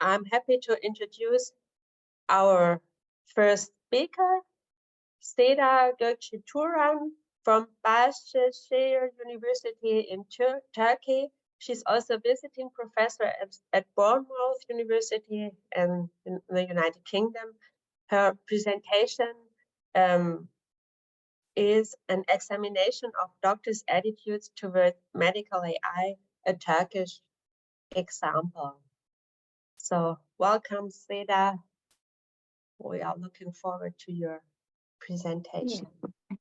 I'm happy to introduce our first speaker, Seda Gökçe Turan from Bahçeşehir University in Turkey. She's also visiting professor at Bournemouth University in the United Kingdom. Her presentation is an examination of doctors' attitudes toward medical AI, a Turkish example. So welcome, Seda. We are looking forward to your presentation. Yeah.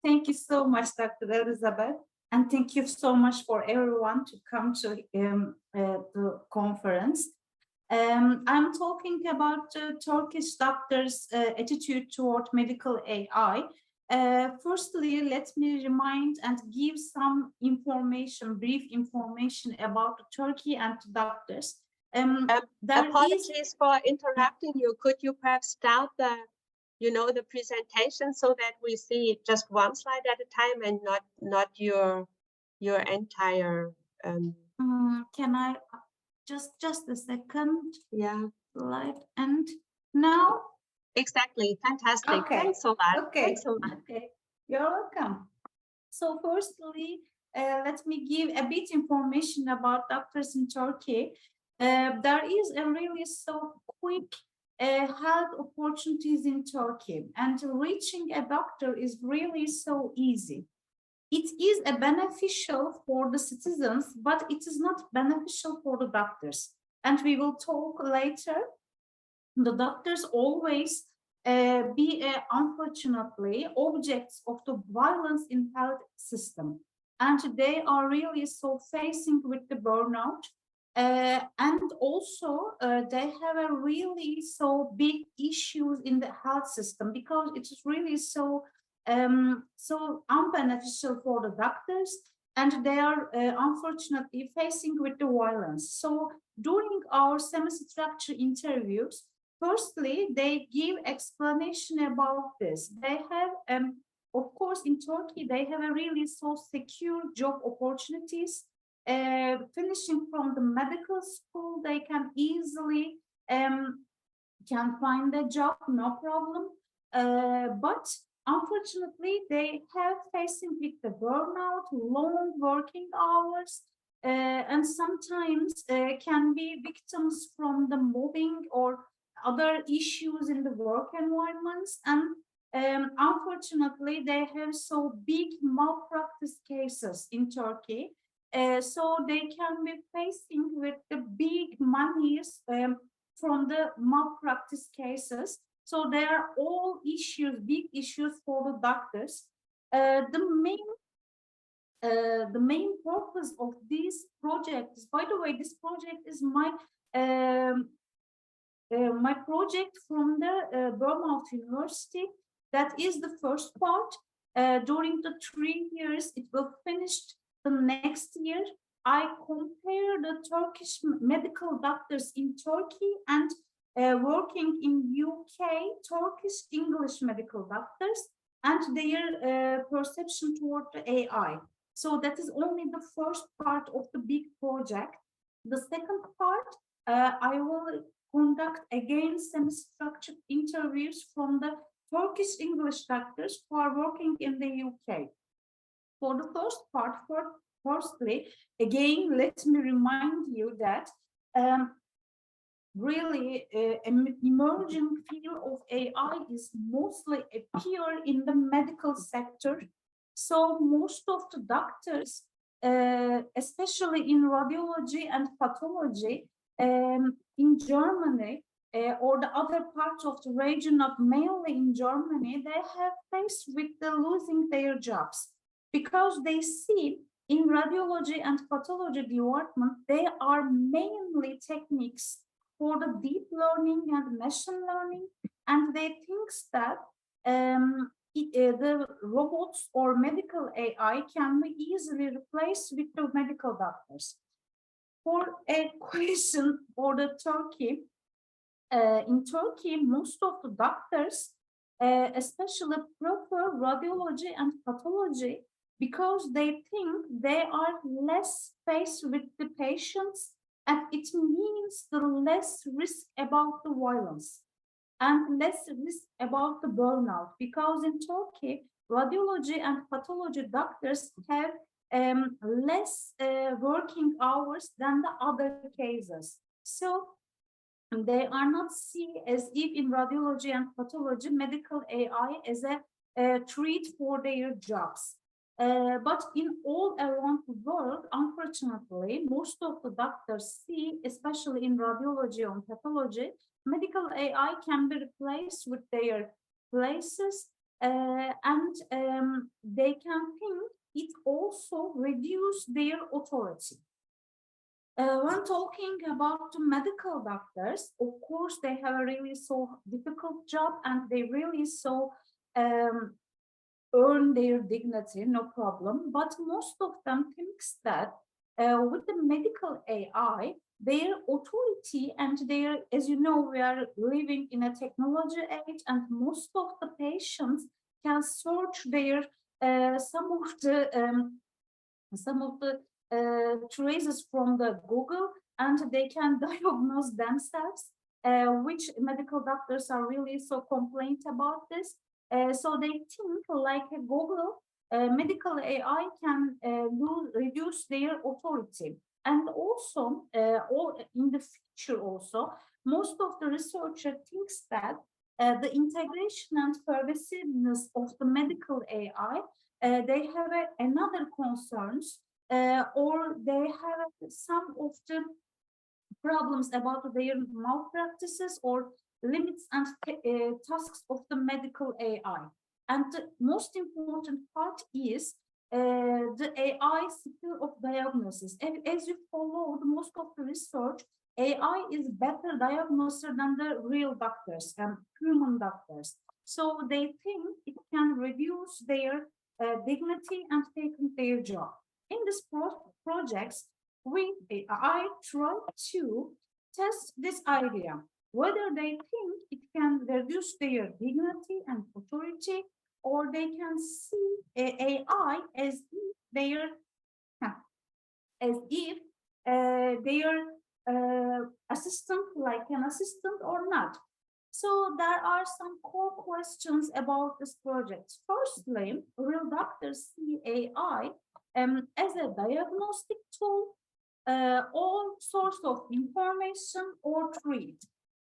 Thank you so much, Dr. Elizabeth. And thank you so much for everyone to come to the conference. I'm talking about Turkish doctors' attitude toward medical AI. Firstly, let me remind and give some information, brief information about Turkey and doctors. Apologies for interrupting you. Could you perhaps start the presentation so that we see just one slide at a time and not your entire? Can I just a second? Yeah. Slide and now. Exactly. Fantastic. Okay. Thanks a lot. Okay. Thanks a lot. Okay. You're welcome. So firstly, let me give a bit information about doctors in Turkey. There is a really so quick health opportunities in Turkey, and reaching a doctor is really so easy. It is a beneficial for the citizens, but it is not beneficial for the doctors. And we will talk later. The doctors always be unfortunately objects of the violence in health system, and they are really so facing with the burnout, and also they have a really so big issues in the health system because it is really so so unbeneficial for the doctors, and they are unfortunately facing with the violence. So during our semi-structure interviews, firstly, they give explanation about this. They have, of course, in Turkey, they have a really so secure job opportunities. Finishing from the medical school, they can easily can find a job, no problem. But unfortunately, they have facing with the burnout, long working hours, and sometimes can be victims from the mobbing or other issues in the work environments, and unfortunately they have so big malpractice cases in Turkey, so they can be facing with the big monies from the malpractice cases. So they are all issues, big issues for the doctors. The main purpose of this project is, by the way, this project is my project from the Bournemouth University. That is the first part. During the 3 years, it will finish the next year. I compare the Turkish medical doctors in Turkey and working in UK, Turkish English medical doctors, and their perception toward the AI. So that is only the first part of the big project. The second part, I will conduct again semi-structured interviews from the Turkish English doctors who are working in the UK. For the first part, firstly, again, let me remind you that really an emerging field of AI is mostly appear in the medical sector. So most of the doctors, especially in radiology and pathology, in Germany or the other parts of the region of mainly in Germany, they have faced with the losing their jobs because they see in radiology and pathology department, they are mainly techniques for the deep learning and machine learning, and they think that the robots or medical AI can be easily replaced with the medical doctors. For a question for the Turkey, in Turkey, most of the doctors, especially prefer radiology and pathology because they think they are less faced with the patients And it means the less risk about the violence and less risk about the burnout, because in Turkey, radiology and pathology doctors have less working hours than the other cases. So they are not seen as if in radiology and pathology, medical AI as a treat for their jobs. But in all around the world, unfortunately, most of the doctors see, especially in radiology and pathology, medical AI can be replaced with their places, and they can think it also reduce their authority. When talking about the medical doctors, of course, they have a really so difficult job and they really so earn their dignity, no problem. But most of them thinks that with the medical AI, their authority and their, as you know, we are living in a technology age, and most of the patients can search their some of the traces from the Google, and they can diagnose themselves, which medical doctors are really so complained about this. So they think like a Google, medical AI can reduce their authority. And also, all in the future also, most of the researcher thinks that the integration and pervasiveness of the medical AI, they have another concerns, or they have some of the problems about their malpractices or limits and tasks of the medical AI. And the most important part is the AI skill of diagnosis. And as you follow the most of the research, AI is better diagnoser than the real doctors and human doctors. So they think it can reduce their dignity and taking their job. In this projects, I try to test this idea, whether they think it can reduce their dignity and authority, or they can see AI as if their assistant, like an assistant or not. So there are some core questions about this project. Firstly, will doctors see AI as a diagnostic tool, or source of information or treat?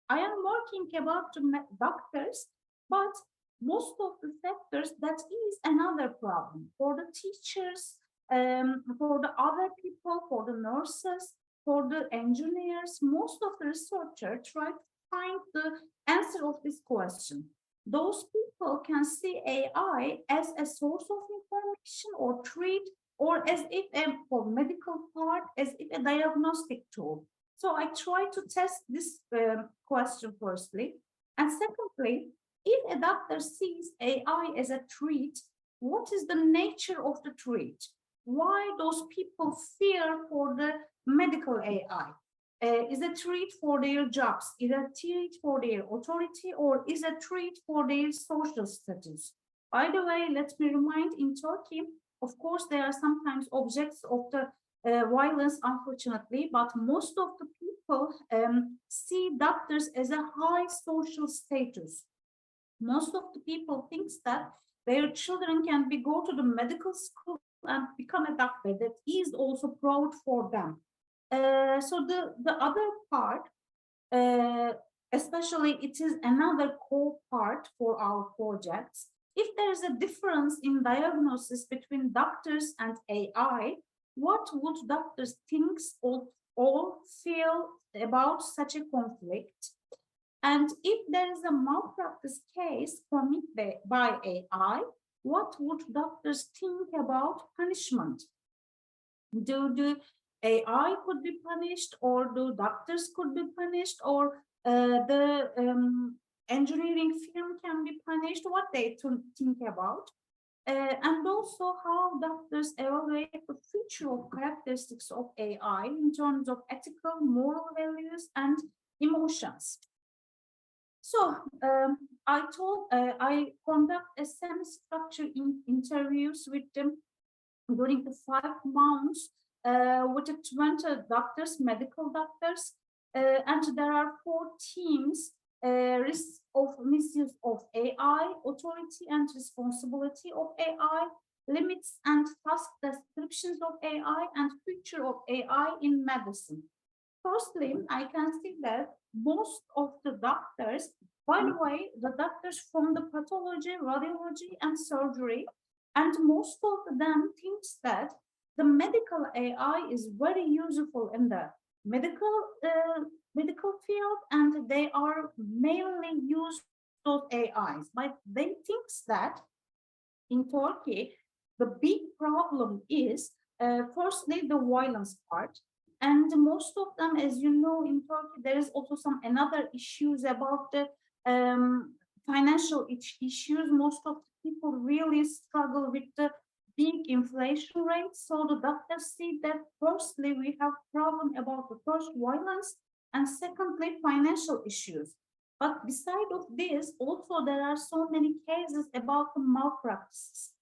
I am working about the doctors, but most of the sectors, that is another problem. For the teachers, for the other people, for the nurses, for the engineers, most of the researchers try to find the answer of this question. Those people can see AI as a source of information or treat, or as if for medical part, as if a diagnostic tool. So I try to test this question firstly. And secondly, if a doctor sees AI as a treat, what is the nature of the treat? Why those people fear for the medical AI? Is a treat for their jobs? Is a treat for their authority, or is a treat for their social status? By the way, let me remind, in Turkey, of course, there are sometimes objects of the violence, unfortunately, but most of the people see doctors as a high social status. Most of the people think that their children can go to the medical school and become a doctor. That is also proud for them. So the other part, especially it is another core part for our projects. If there is a difference in diagnosis between doctors and AI, what would doctors think or feel about such a conflict? And if there is a malpractice case committed by AI, what would doctors think about punishment? Do the AI could be punished, or do doctors could be punished, or the engineering firm can be punished? What they think about? And also how doctors evaluate the future of characteristics of AI in terms of ethical, moral values, and emotions. So I conduct a semi-structured interviews with them during the 5 months with 20 doctors, medical doctors, and there are 4 teams: risk of misuse of AI, authority and responsibility of AI, limits and task descriptions of AI, and future of AI in medicine. Firstly, I can see that most of the doctors, by the way, the doctors from the pathology, radiology, and surgery, and most of them thinks that the medical AI is very useful in the medical field, and they are mainly use those AIs. But they thinks that in Turkey, the big problem is firstly the violence part, and most of them, as you know, in Turkey there is also some another issues about the financial issues. Most of the people really struggle with the big inflation rate. So the doctors see that firstly we have problem about the first violence, and secondly financial issues. But beside of this, also there are so many cases about the malpractices.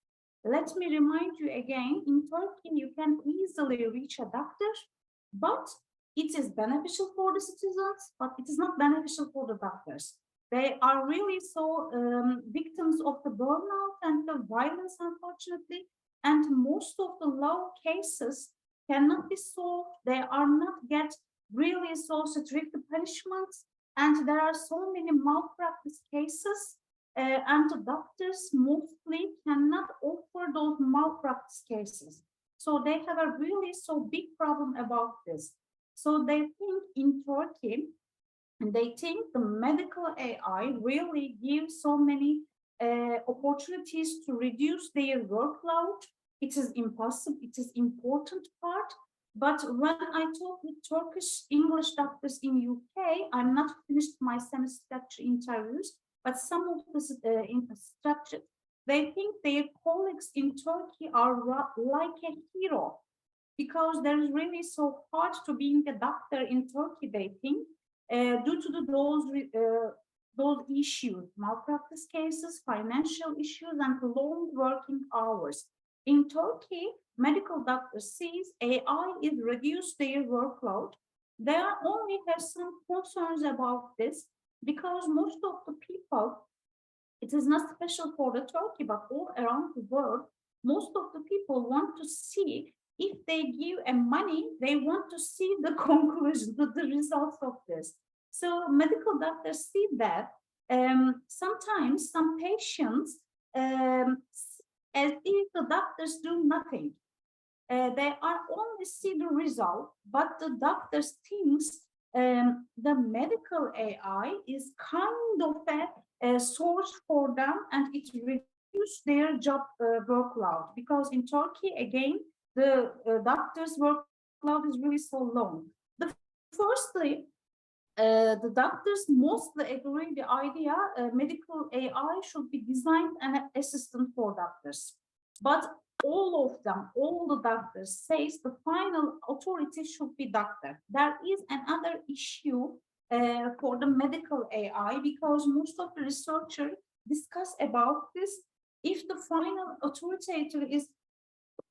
Let me remind you again, in Turkey you can easily reach a doctor, but it is beneficial for the citizens, but it is not beneficial for the doctors. They are really so victims of the burnout and the violence, unfortunately, and most of the law cases cannot be solved. They are not get really so strict punishments, and there are so many malpractice cases, and the doctors mostly cannot offer those malpractice cases. So they have a really so big problem about this. So they think in Turkey, and they think the medical AI really gives so many opportunities to reduce their workload. It is impossible, it is important part. But when I talk with Turkish English doctors in UK, I'm not finished my semi-structure interviews, but some of the infrastructure, they think their colleagues in Turkey are like a hero, because there is really so hard to being a doctor in Turkey, they think, due to those issues, malpractice cases, financial issues, and long working hours. In Turkey, medical doctors sees AI is reduced their workload. They only have some concerns about this, because most of the people, it is not special for the Turkey, but all around the world, most of the people want to see, if they give a money, they want to see the conclusion, the results of this. So medical doctors see that sometimes some patients, as if the doctors do nothing. They are only see the result, but the doctors thinks the medical AI is kind of a source for them, and it reduces their job workload, because in Turkey, again, the doctor's workload is really so long. Firstly, the doctors mostly agree the idea medical AI should be designed an assistant for doctors. But all of them, all the doctors says the final authority should be doctor. There is another issue for the medical AI, because most of the researchers discuss about this. If the final authoritator is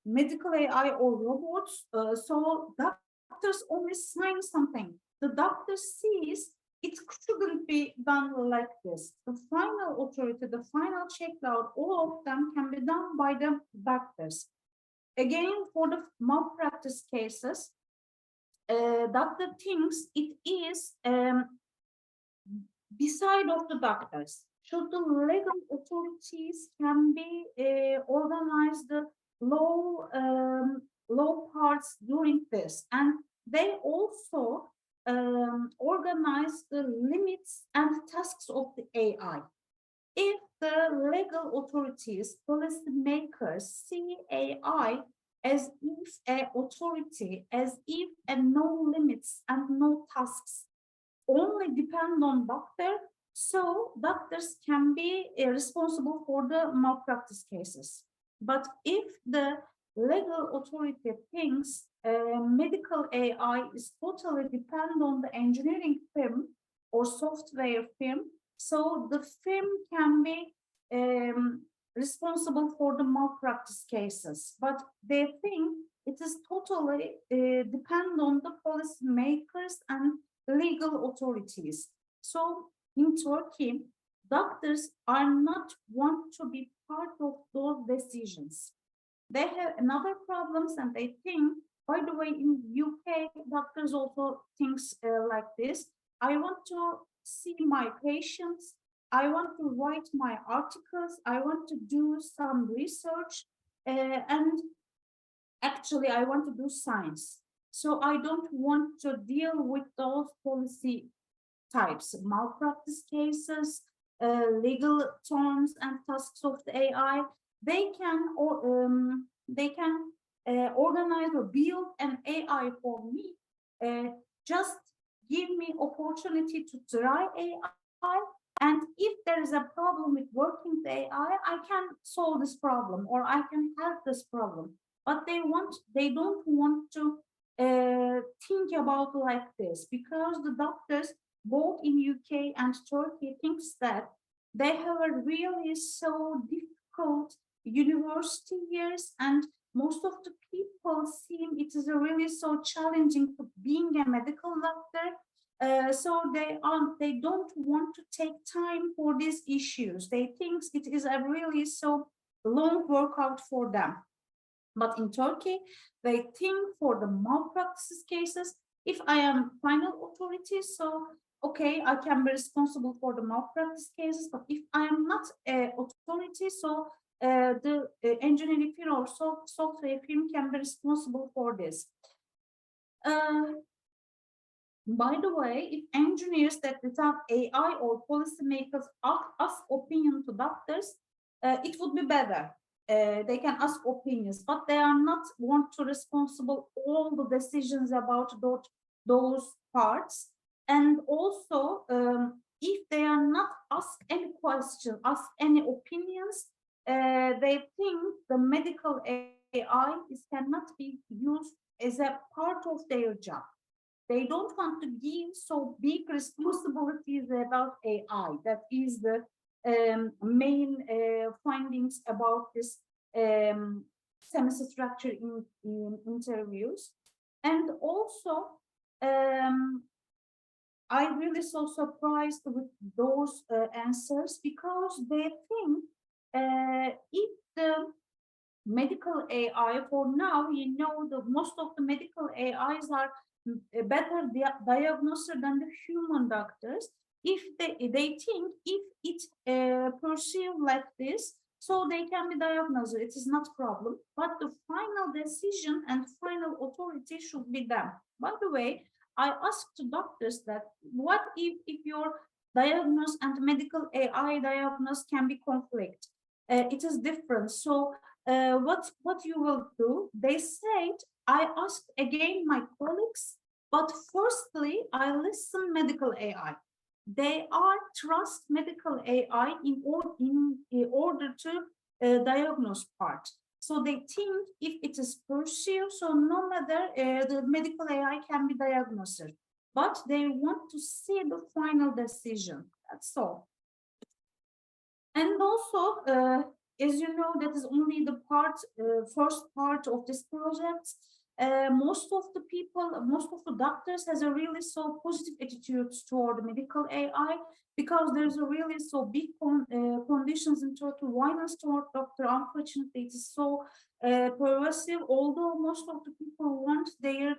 medical AI or robots, so doctors only sign something. The doctor sees it shouldn't be done like this. The final authority, the final checkout, all of them can be done by the doctors. Again, for the malpractice cases, doctor thinks it is beside of the doctors. Should the legal authorities can be organize the law parts during this, and they also organize the limits and tasks of the AI. If the legal authorities, policy makers see AI as if an authority, as if no limits and no tasks, only depend on doctor, so doctors can be responsible for the malpractice cases. But if the legal authority thinks medical AI is totally dependent on the engineering firm or software firm, so the firm can be responsible for the malpractice cases. But they think it is totally depend on the policymakers and legal authorities. So in Turkey, doctors are not want to be part of those decisions. They have another problems, and they think, by the way, in UK, doctors also thinks like this. I want to see my patients. I want to write my articles. I want to do some research, and actually, I want to do science. So I don't want to deal with those policy types, malpractice cases, legal terms and tasks of the AI. They can organize or build an AI for me. Just give me opportunity to try AI, and if there is a problem with working the AI, I can solve this problem or I can help this problem. But they don't want to think about like this, because the doctors both in UK and Turkey thinks that they have a really so difficult university years, and most of the people seem it is a really so challenging to being a medical doctor. So they don't want to take time for these issues. They think it is a really so long workout for them. But in Turkey, they think for the malpractice cases, if I am final authority, so okay, I can be responsible for the malpractice cases. But if I am not an authority, so the engineering firm or software firm can be responsible for this. By the way, if engineers that without AI or policymakers ask opinion to doctors, it would be better. They can ask opinions, but they are not want to responsible all the decisions about those parts. And also, if they are not asked any question, ask any opinions, they think the medical AI cannot be used as a part of their job. They don't want to give so big responsibilities about AI. That is the main findings about this semester structure in interviews. And also, I really so surprised with those answers, because they think if the medical AI, for now, you know, the most of the medical AIs are better diagnoser than the human doctors. If they think if it perceived like this, so they can be diagnosed, it is not problem. But the final decision and final authority should be them. By the way, I asked doctors that what if your diagnosis and medical AI diagnosis can be conflict? It is different. So what you will do? They said, I asked again my colleagues, but firstly, I listen medical AI. They are trust medical AI in order to diagnose part. So they think if it is perceived, so no matter the medical AI can be diagnosed, but they want to see the final decision. That's all. And also, as you know, that is only the first part of this project. Most of the people, most of the doctors has a really so positive attitude toward medical AI, because there's a really so big conditions in Turkey, violence toward doctor. Unfortunately, it is so pervasive, although most of the people want their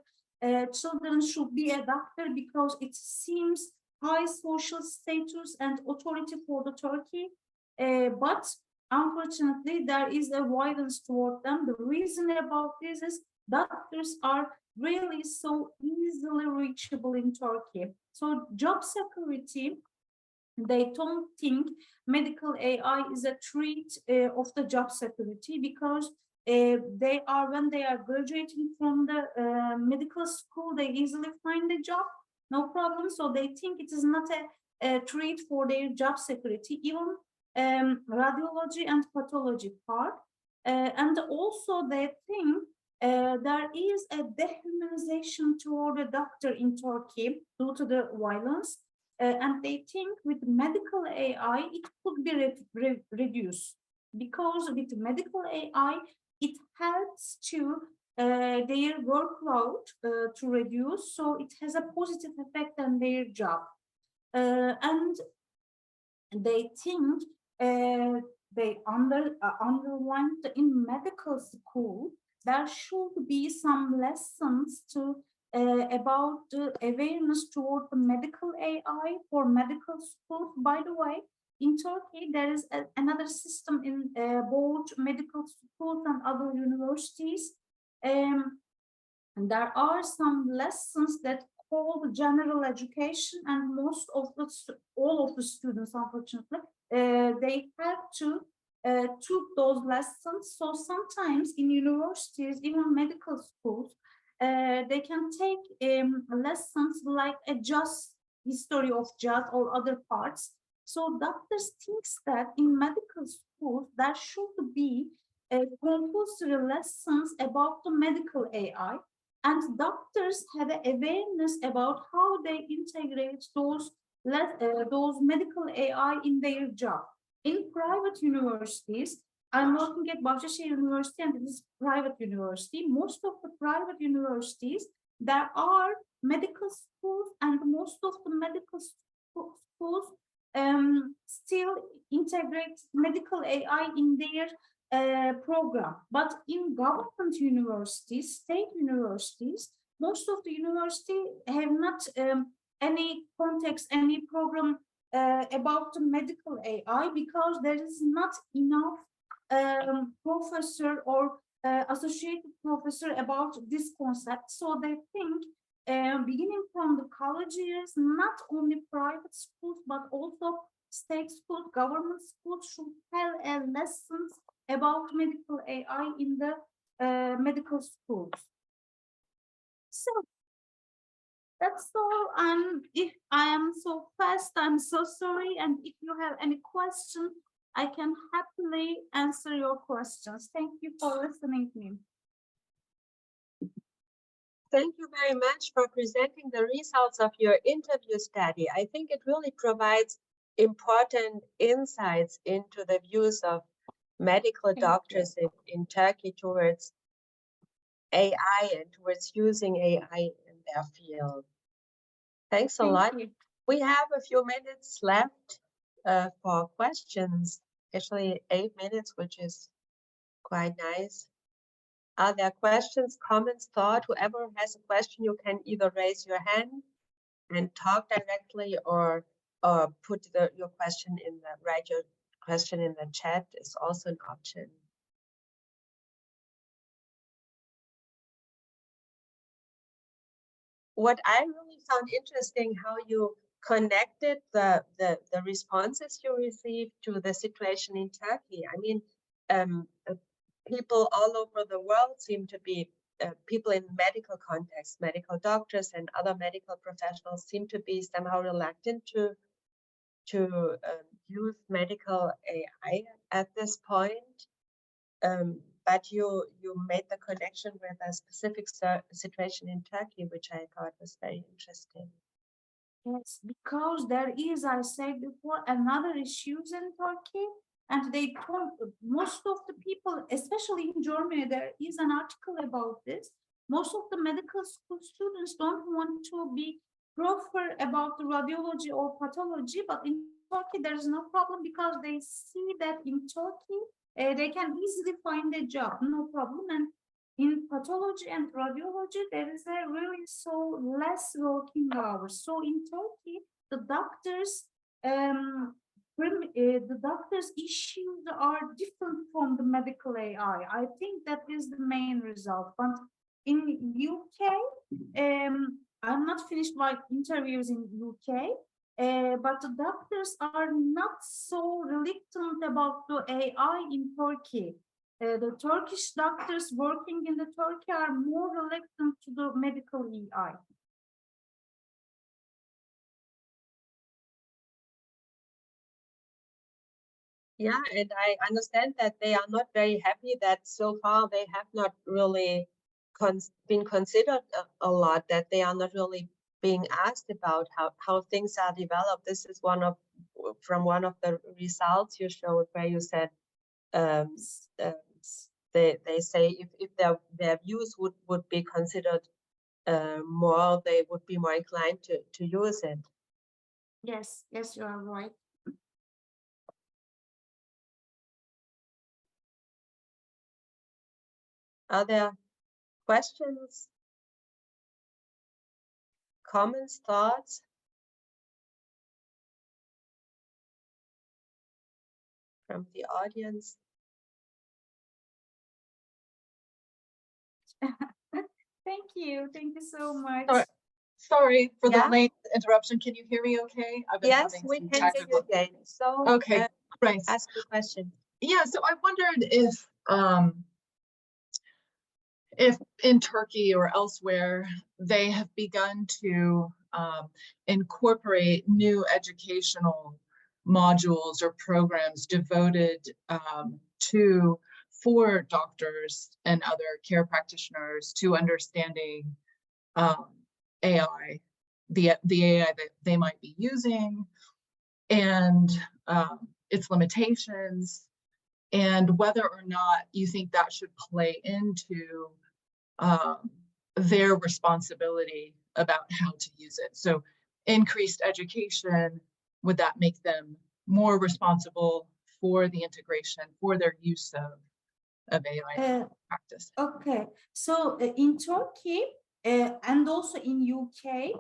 children should be a doctor, because it seems high social status and authority for the Turkey. But unfortunately, there is a violence toward them. The reason about this is doctors are really so easily reachable in Turkey. So job security, they don't think medical AI is a threat of the job security, because they are, when they are graduating from the medical school, they easily find a job, no problem. So they think it is not a threat for their job security, even radiology and pathology part. And also they think there is a dehumanization toward a doctor in Turkey due to the violence. And they think with medical AI, it could be reduced, because with medical AI, it helps to their workload to reduce, so it has a positive effect on their job. And they think they underlined in medical school there should be some lessons to about the awareness toward the medical AI for medical schools. By the way, in Turkey, there is another system in both medical schools and other universities. And there are some lessons that call general education, and all of the students, unfortunately, they have to took those lessons. So sometimes in universities, even medical schools, they can take lessons like a jazz, history of jazz or other parts. So doctors think that in medical schools there should be compulsory lessons about the medical AI, and doctors have an awareness about how they integrate those medical AI in their job. In private universities, I'm working at Bahçeşehir University, and it is a private university. Most of the private universities, there are medical schools, and most of the medical schools still integrate medical AI in their program. But in government universities, state universities, most of the universities have not any context, any program about the medical AI, because there is not enough professor or associated professor about this concept. So they think beginning from the college years, not only private schools, but also state schools, government schools should have lessons about medical AI in the medical schools. So that's all. And if I am so fast, I'm so sorry. And if you have any questions, I can happily answer your questions. Thank you for listening to me. Thank you very much for presenting the results of your interview study. I think it really provides important insights into the views of medical doctors in Turkey towards AI and towards using AI in their field. Thanks a lot. We have a few minutes left for questions, actually 8 minutes, which is quite nice. Are there questions, comments, thoughts? Whoever has a question, you can either raise your hand and talk directly, or put your question in the, write your question in the chat is also an option. What I really found interesting, how you connected the responses you received to the situation in Turkey. I mean, people all over the world seem to be, people in medical context, medical doctors and other medical professionals seem to be somehow reluctant to use medical AI at this point. But you made the connection with a specific situation in Turkey, which I thought was very interesting. Yes, because there is, I said before, another issues in Turkey, and they told most of the people, especially in Germany, there is an article about this. Most of the medical school students don't want to be proper about the radiology or pathology, but in Turkey there is no problem, because they see that in Turkey they can easily find a job, no problem. And in pathology and radiology, there is a really so less working hours. So in Turkey, the doctors issues are different from the medical AI. I think that is the main result. But in UK, I'm not finished my interviews in UK, but the doctors are not so reluctant about the AI in Turkey. The Turkish doctors working in the Turkey are more reluctant to the medical AI. Yeah, and I understand that they are not very happy that so far they have not really been considered a lot, that they are not really being asked about how things are developed. This is from one of the results you showed, where you said they say if their views would be considered more, they would be more inclined to use it. Yes, yes, you are right. Are there questions, comments, thoughts? From the audience? Thank you so much. Sorry for Yeah? the late interruption. Can you hear me okay? I've been Yes, having we some can hear you technical. again. So Okay, great. ask your question. Yeah, so I wondered if in Turkey or elsewhere, they have begun to incorporate new educational modules or programs devoted for doctors and other care practitioners to understanding AI, the AI that they might be using, and its limitations, and whether or not you think that should play into their responsibility about how to use it. So increased education, would that make them more responsible for the integration, for their use of AI practice? Okay, so in Turkey and also in UK,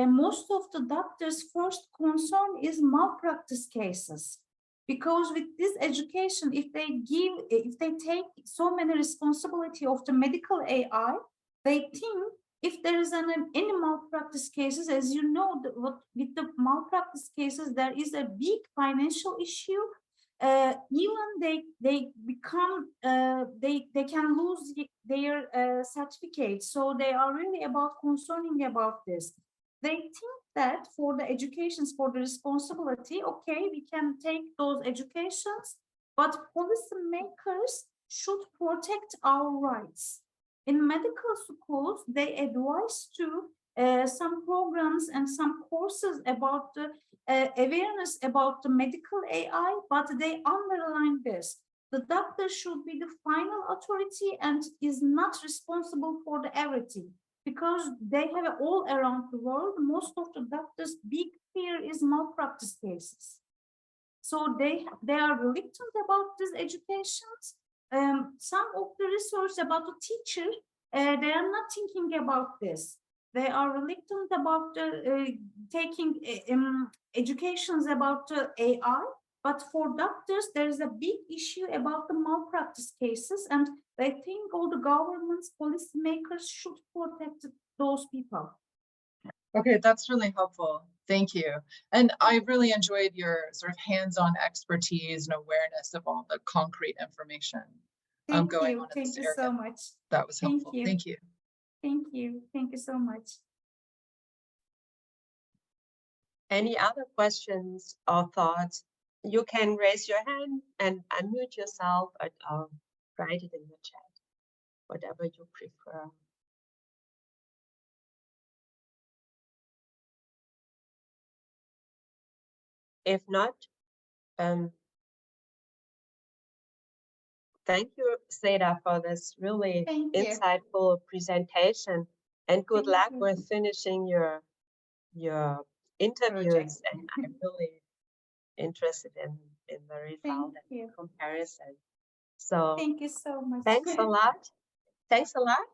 most of the doctors' first concern is malpractice cases. Because with this education, if they take so many responsibility of the medical AI, they think if there is any malpractice cases, as you know, with the malpractice cases, there is a big financial issue. Even they become they can lose their certificate, so they are really about concerning about this. They think that for the educations, for the responsibility, okay, we can take those educations, but policymakers should protect our rights. In medical schools, they advise to some programs and some courses about the awareness about the medical AI, but they underline this. The doctor should be the final authority and is not responsible for the everything, because they have it all around the world. Most of the doctors' big fear is malpractice cases. So they are reluctant about these educations. Some of the research about the teacher, they are not thinking about this. They are reluctant about taking educations about AI, but for doctors, there is a big issue about the malpractice cases, and they think all the governments, policymakers should protect those people. Okay, that's really helpful. Thank you. And I really enjoyed your sort of hands-on expertise and awareness of all the concrete information going on in this area. Thank you so much. That was helpful. Thank you. Thank you. Thank you so much. Any other questions or thoughts? You can raise your hand and unmute yourself or write it in the chat, whatever you prefer. If not, thank you, Seda, for this really insightful presentation, and good luck with finishing your interviews. And I'm really interested in the result and comparison. So thank you so much. Thanks a lot. Thanks a lot.